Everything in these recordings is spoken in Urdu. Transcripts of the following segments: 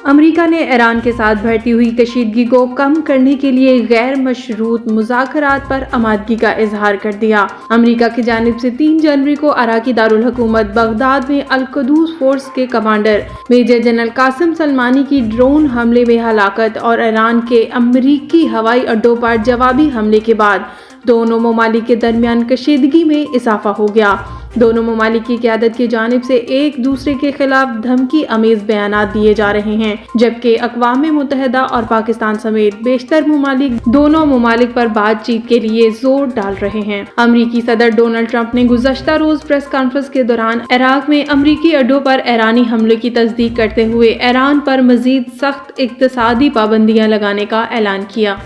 امریکہ نے ایران کے ساتھ بڑھتی ہوئی کشیدگی کو کم کرنے کے لیے غیر مشروط مذاکرات پر آمادگی کا اظہار کر دیا۔ امریکہ کی جانب سے 3 جنوری کو عراقی دارالحکومت بغداد میں القدس فورس کے کمانڈر میجر جنرل قاسم سلیمانی کی ڈرون حملے میں ہلاکت اور ایران کے امریکی ہوائی اڈوں پر جوابی حملے کے بعد دونوں ممالک کے درمیان کشیدگی میں اضافہ ہو گیا۔ دونوں ممالک کی قیادت کی جانب سے ایک دوسرے کے خلاف دھمکی آمیز بیانات دیے جا رہے ہیں، جبکہ اقوام متحدہ اور پاکستان سمیت بیشتر ممالک دونوں ممالک پر بات چیت کے لیے زور ڈال رہے ہیں۔ امریکی صدر ڈونلڈ ٹرمپ نے گزشتہ روز پریس کانفرنس کے دوران عراق میں امریکی اڈوں پر ایرانی حملے کی تصدیق کرتے ہوئے ایران پر مزید سخت اقتصادی پابندیاں لگانے کا اعلان کیا۔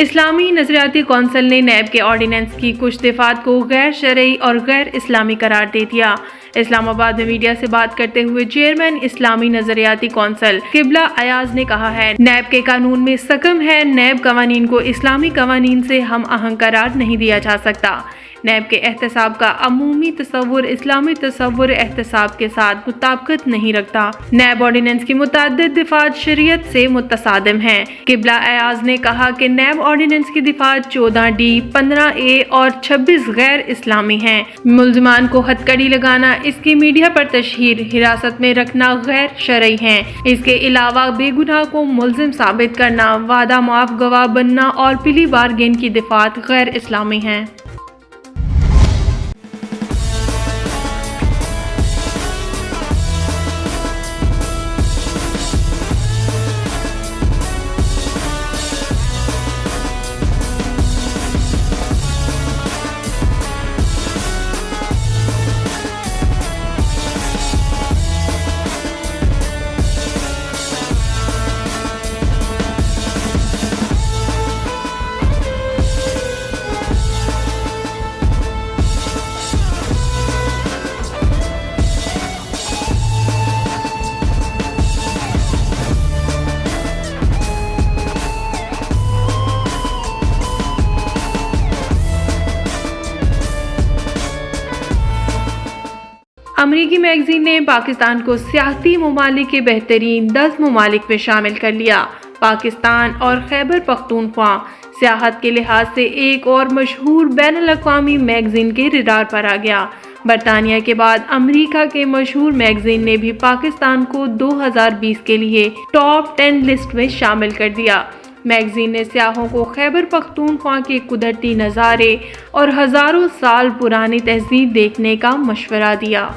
اسلامی نظریاتی کونسل نے نیب کے آرڈیننس کی کچھ دفعات کو غیر شرعی اور غیر اسلامی قرار دے دیا۔ اسلام آباد میں میڈیا سے بات کرتے ہوئے چیئرمین اسلامی نظریاتی کونسل قبلہ ایاز نے کہا ہے، نیب کے قانون میں سکم ہے، نیب قوانین کو اسلامی قوانین سے ہم آہنگ قرار نہیں دیا جا سکتا۔ نیب کے احتساب کا عمومی تصور اسلامی تصور احتساب کے ساتھ مطابقت نہیں رکھتا۔ نیب آرڈیننس کی متعدد دفعات شریعت سے متصادم ہیں۔ قبلہ ایاز نے کہا کہ نیب آرڈیننس کی دفعات 14D، 15A اور 26 غیر اسلامی ہیں۔ ملزمان کو ہتھکڑی لگانا، اس کی میڈیا پر تشہیر، حراست میں رکھنا غیر شرعی ہیں۔ اس کے علاوہ بے گناہ کو ملزم ثابت کرنا، وعدہ معاف گواہ بننا اور پلی بارگین کی دفعات غیر اسلامی ہیں۔ امریکی میگزین نے پاکستان کو سیاحتی ممالک کے بہترین 10 ممالک میں شامل کر لیا۔ پاکستان اور خیبر پختونخوا سیاحت کے لحاظ سے ایک اور مشہور بین الاقوامی میگزین کے رڈار پر آ گیا۔ برطانیہ کے بعد امریکہ کے مشہور میگزین نے بھی پاکستان کو 2020 کے لیے ٹاپ 10 لسٹ میں شامل کر دیا۔ میگزین نے سیاحوں کو خیبر پختونخوا کے قدرتی نظارے اور ہزاروں سال پرانی تہذیب دیکھنے کا مشورہ دیا۔